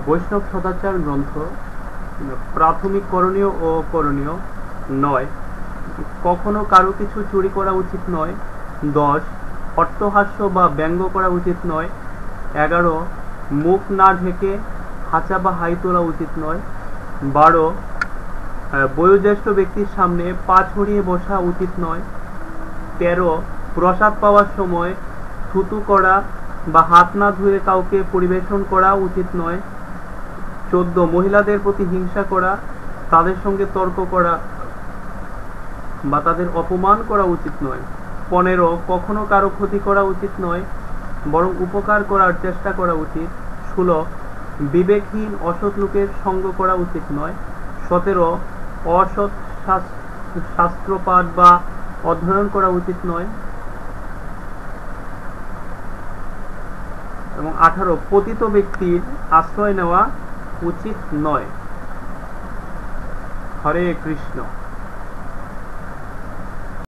বৈষ্ণব সদাচার গ্রন্থ। প্রাথমিক করণীয় ও করণীয়। 9, কখনো কারো কিছু চুরি করা উচিত নয়। 10, অট্টহাস্য বা ব্যঙ্গ করা উচিত নয়। 11, মুখ না ঢেকে হাঁচা বা হাই তোলা উচিত নয়। 12, বয়োজ্যেষ্ঠ ব্যক্তির সামনে পা ছড়িয়ে বসা উচিত নয়। 13, প্রসাদ পাওয়ার সময় থুতু করা বা হাত না ধুয়ে কাউকে পরিবেশন করা উচিত নয়। 14, মহিলাদের প্রতি হিংসা করা, তাদের সঙ্গে তর্ক করা বা তাদের অপমান করা উচিত নয়। 15, কখনো কারো ক্ষতি করা উচিত নয়, বরং উপকার করার চেষ্টা করা উচিত। 16, বিবেকহীন অসৎ লোকের সঙ্গ করা উচিত নয়। 17, অসৎ শাস্ত্রপাঠ বা অধ্যয়ন করা উচিত নয়। এবং 18, পতিত ব্যক্তির আশ্রয় নেওয়া উচিত নয়। হরে কৃষ্ণ।